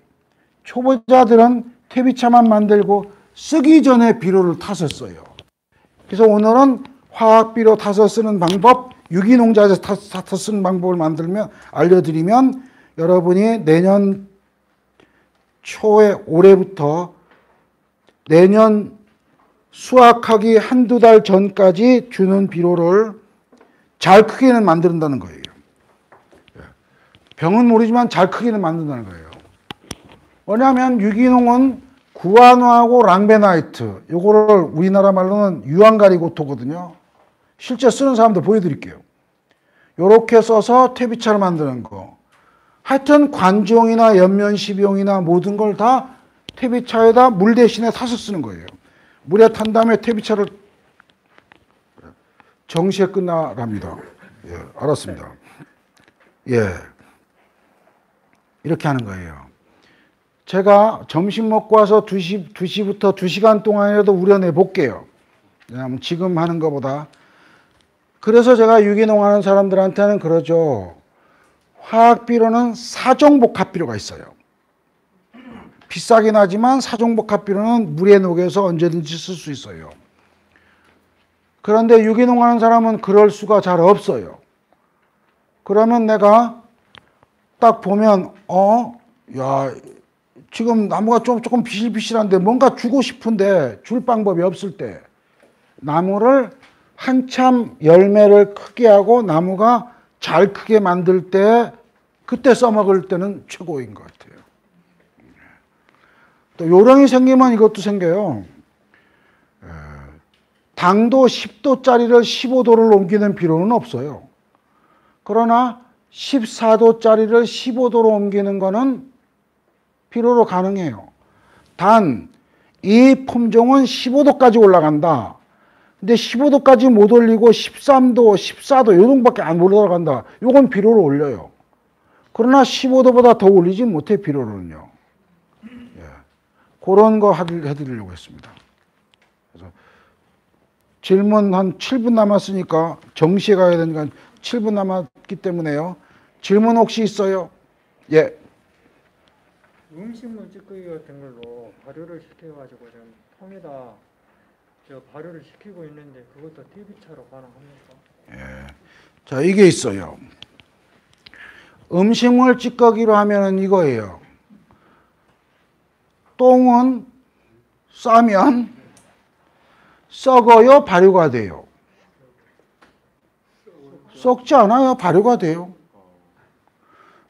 Speaker 1: 초보자들은 퇴비차만 만들고 쓰기 전에 비료를 타서 써요. 그래서 오늘은 화학비료 타서 쓰는 방법, 유기농 자재 타서 쓰는 방법을 알려드리면 여러분이 내년 초에 올해부터 내년 수확하기 한두 달 전까지 주는 비료를 잘 크게는 만든다는 거예요. 병은 모르지만 잘 크게는 만든다는 거예요. 왜냐하면 유기농은 구안화하고 랑베나이트, 요거를 우리나라 말로는 유황가리고토거든요. 실제 쓰는 사람들 보여드릴게요. 요렇게 써서 퇴비차를 만드는 거. 하여튼 관종이나 연면시비용이나 모든 걸 다 퇴비차에다 물 대신에 타서 쓰는 거예요. 물에 탄 다음에 퇴비차를 정시에 끝나랍니다. 예, 알았습니다. 예. 이렇게 하는 거예요. 제가 점심 먹고 와서 2시부터 2시간 동안이라도 우려내 볼게요. 왜냐하면 지금 하는 것보다. 그래서 제가 유기농 하는 사람들한테는 그러죠. 화학비료는 사종복합비료가 있어요. 비싸긴 하지만 사종복합비료는 물에 녹여서 언제든지 쓸 수 있어요. 그런데 유기농 하는 사람은 그럴 수가 잘 없어요. 그러면 내가 딱 보면 야, 지금 나무가 조금 비실비실한데 뭔가 주고 싶은데 줄 방법이 없을 때 나무를 한참 열매를 크게 하고 나무가 잘 크게 만들 때 그때 써먹을 때는 최고인 것 같아요. 또 요령이 생기면 이것도 생겨요. 당도 10도짜리를 15도를 옮기는 필요는 없어요. 그러나 14도짜리를 15도로 옮기는 거는 필요로 가능해요. 단, 이 품종은 15도까지 올라간다. 근데 15도까지 못 올리고 13도, 14도 요 정도밖에 안 올라간다. 요건 비료를 올려요. 그러나 15도보다 더 올리지 못해 비료로는요. 예. 그런 거 해드리려고 했습니다. 그래서 질문 한 7분 남았으니까 정시에 가야 되니까 7분 남았기 때문에요. 질문 혹시 있어요? 예.
Speaker 6: 음식물 찌꺼기 같은 걸로 발효를 시켜가지고 지금 통에다 발효를 시키고 있는데 그것도 퇴비차로 가능합니까?
Speaker 1: 예. 자, 이게 있어요. 음식물 찌꺼기로 하면은 이거예요. 똥은 싸면 썩어요, 발효가 돼요? 썩지 않아요, 발효가 돼요.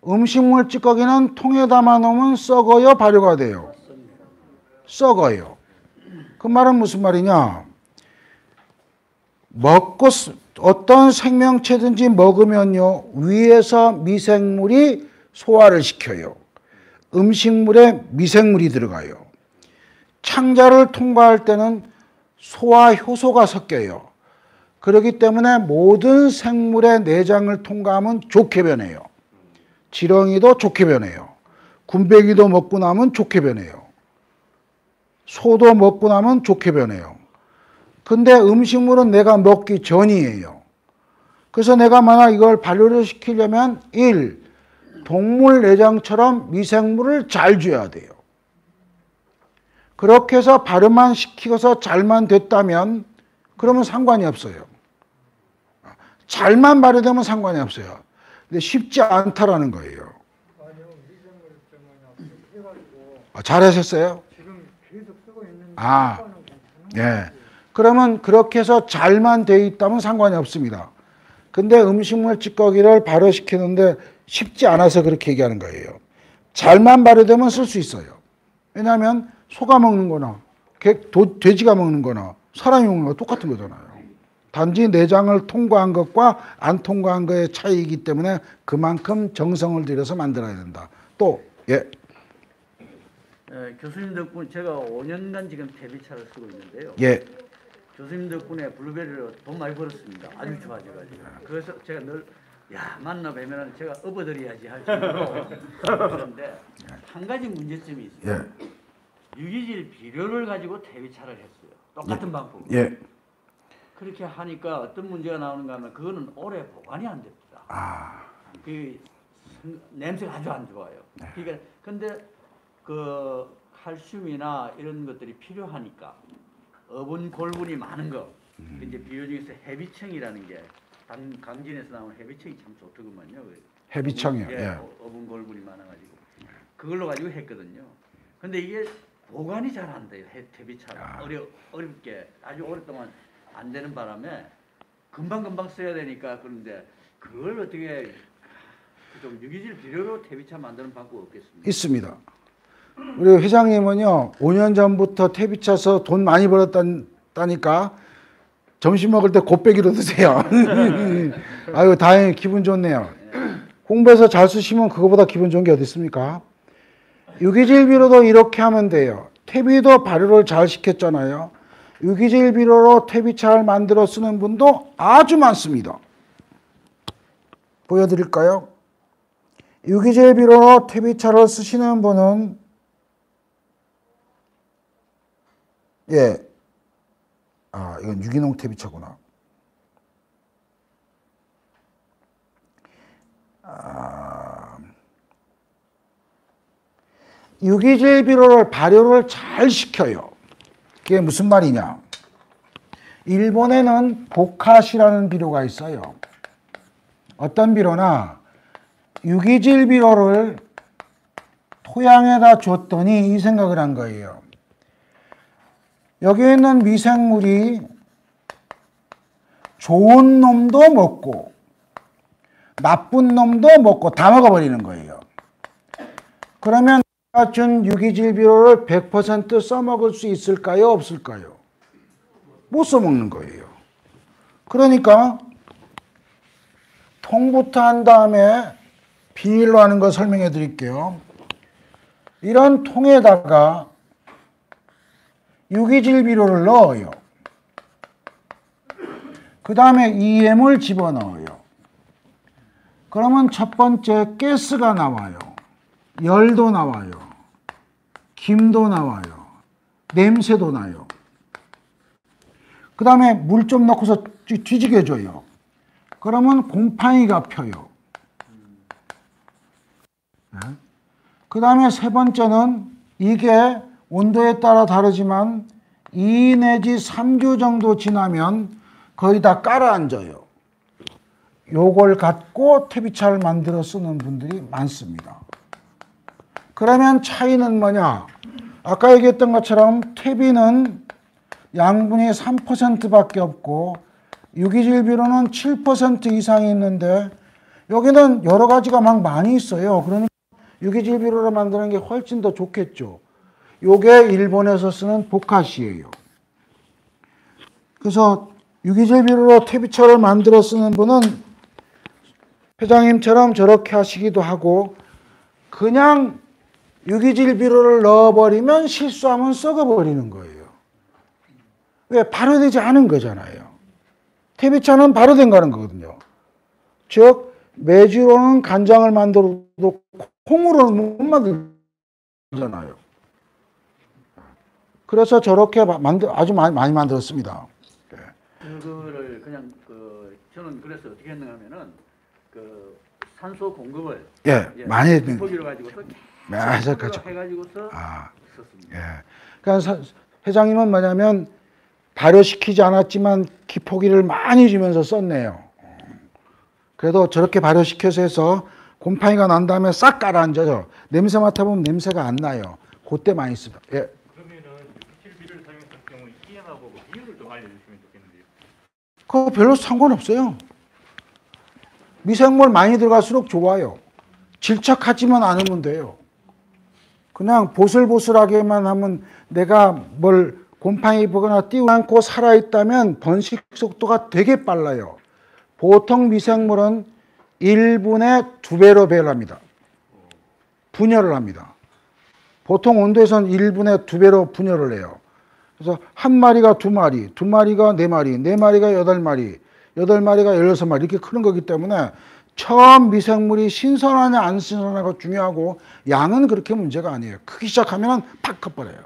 Speaker 1: 음식물 찌꺼기는 통에 담아 놓으면 썩어요, 발효가 돼요? 썩어요. 그 말은 무슨 말이냐? 먹고 어떤 생명체든지 먹으면요, 위에서 미생물이 소화를 시켜요. 음식물에 미생물이 들어가요. 창자를 통과할 때는 소화 효소가 섞여요. 그렇기 때문에 모든 생물의 내장을 통과하면 좋게 변해요. 지렁이도 좋게 변해요. 군배기도 먹고 나면 좋게 변해요. 소도 먹고 나면 좋게 변해요. 근데 음식물은 내가 먹기 전이에요. 그래서 내가 만약 이걸 발효를 시키려면 1. 동물 내장처럼 미생물을 잘 줘야 돼요. 그렇게 해서 발효만 시켜서 잘만 됐다면 그러면 상관이 없어요. 잘만 발효되면 상관이 없어요. 근데 쉽지 않다라는 거예요.
Speaker 6: 아니요, 미생물 때문에 해가지고
Speaker 1: 잘하셨어요?
Speaker 6: 지금 계속 쓰고 있는데
Speaker 1: 아,
Speaker 6: 효과는 괜찮은
Speaker 1: 예. 그러면 그렇게 해서 잘만 돼 있다면 상관이 없습니다. 근데 음식물 찌꺼기를 발효시키는데 쉽지 않아서 그렇게 얘기하는 거예요. 잘만 발효되면 쓸 수 있어요. 왜냐하면 소가 먹는 거나 돼지가 먹는 거나 사람이 먹는 거 똑같은 거잖아요. 단지 내장을 통과한 것과 안 통과한 것의 차이이기 때문에 그만큼 정성을 들여서 만들어야 된다. 또, 예.
Speaker 3: 교수님 덕분에 제가 5년간 지금 퇴비차를 쓰고 있는데요.
Speaker 1: 예.
Speaker 3: 교수님 덕분에 블루베리로 돈 많이 벌었습니다. 아주 좋아져가지고. 그래서 제가 늘, 만나 뵈면 제가 업어드려야지 할 정도로. 그런데 한 가지 문제점이 있어요.
Speaker 1: 예.
Speaker 3: 유기질 비료를 가지고 퇴비차를 했어요. 똑같은 방법으로.
Speaker 1: 예.
Speaker 3: 그렇게 하니까 어떤 문제가 나오는가 하면 그거는 오래 보관이 안 됩니다. 그 냄새가 아주 안 좋아요. 그러니까 근데 그 칼슘이나 이런 것들이 필요하니까 어분 골분이 많은 거. 이제 비료 중에서 해비청이라는 게 강진에서 나오는 해비청이 참 좋더구만요.
Speaker 1: 해비청이요.
Speaker 3: 예,
Speaker 1: 예.
Speaker 3: 어분 골분이 많아가지고 그걸로 가지고 했거든요. 근데 이게 보관이 잘 안 돼요. 퇴비차는 어렵게 아주 오랫동안 안 되는 바람에 금방 써야 되니까. 그런데 그걸 어떻게 좀 유기질 비료로 퇴비차 만드는 방법 없겠습니까?
Speaker 1: 있습니다. 우리 회장님은요 5년 전부터 퇴비차 서 돈 많이 벌었다니까 점심 먹을 때 곱빼기로 드세요. 아유 다행히 기분 좋네요. 공부해서 잘 쓰시면 그거보다 기분 좋은 게 어디 있습니까? 유기질 비료도 이렇게 하면 돼요. 퇴비도 발효를 잘 시켰잖아요. 유기질 비료로 퇴비차를 만들어 쓰는 분도 아주 많습니다. 보여드릴까요? 유기질 비료로 퇴비차를 쓰시는 분은 이건 유기농 퇴비차구나. 유기질 비료를 발효를 잘 시켜요. 그게 무슨 말이냐? 일본에는 보카시라는 비료가 있어요. 어떤 비료나 유기질 비료를 토양에다 줬더니 이 생각을 한 거예요. 여기 있는 미생물이 좋은 놈도 먹고 나쁜 놈도 먹고 다 먹어버리는 거예요. 그러면 내가 준 유기질 비료를 100% 써먹을 수 있을까요? 없을까요? 못 써먹는 거예요. 그러니까 통부터 한 다음에 비닐로 하는 거 설명해 드릴게요. 이런 통에다가 유기질 비료를 넣어요. 그 다음에 EM을 집어넣어요. 그러면 첫 번째 가스가 나와요. 열도 나와요. 김도 나와요. 냄새도 나요. 그 다음에 물 좀 넣고서 뒤지겨줘요. 그러면 곰팡이가 펴요. 그 다음에 세 번째는 이게 온도에 따라 다르지만 2 내지 3주 정도 지나면 거의 다 가라앉아요. 요걸 갖고 퇴비차를 만들어 쓰는 분들이 많습니다. 그러면 차이는 뭐냐? 아까 얘기했던 것처럼 퇴비는 양분이 3%밖에 없고 유기질 비료는 7% 이상이 있는데 여기는 여러 가지가 막 많이 있어요. 그러니까 유기질 비료로 만드는 게 훨씬 더 좋겠죠. 요게 일본에서 쓰는 보카시예요. 그래서 유기질 비료로 퇴비차를 만들어 쓰는 분은 회장님처럼 저렇게 하시기도 하고 그냥 유기질 비료를 넣어버리면 실수하면 썩어버리는 거예요. 왜? 발효되지 않은 거잖아요. 퇴비차는 발효된 거는 거거든요. 즉 메주로는 간장을 만들어도 콩으로는 못 만들잖아요. 그래서 저렇게 아주 많이 만들었습니다.
Speaker 3: 그거를 그냥 저는 그래서 어떻게 했는가 하면은 산소 공급을
Speaker 1: 많이
Speaker 3: 기포기로 가지고서
Speaker 1: 그렇죠.
Speaker 3: 해가지고서 썼습니다.
Speaker 1: 그러니까 회장님은 뭐냐면 발효시키지 않았지만 기포기를 많이 주면서 썼네요. 그래도 저렇게 발효시켜서 해서 곰팡이가 난 다음에 싹 가라앉아요. 냄새 맡아보면 냄새가 안 나요. 그때 많이 씁니다.
Speaker 7: 그러면은 유기질 비료를 사용했을 경우 EM하고 비율을 좀 알려주시면 좋겠는데요.
Speaker 1: 그거 별로 상관없어요. 미생물 많이 들어갈수록 좋아요. 질척하지만 않으면 돼요. 그냥 보슬보슬하게만 하면 내가 뭘 곰팡이 보거나 띄우지 않고 살아있다면 번식 속도가 되게 빨라요. 보통 미생물은 1분에 2배로 배합니다. 분열을 합니다. 보통 온도에서는 1분에 2배로 분열을 해요. 그래서 한 마리가 2마리, 2마리가 4마리, 4마리가 8마리, 8마리가 16마리 이렇게 크는 거기 때문에 처음 미생물이 신선하냐 안 신선하냐가 중요하고 양은 그렇게 문제가 아니에요. 크기 시작하면 팍 커버려요.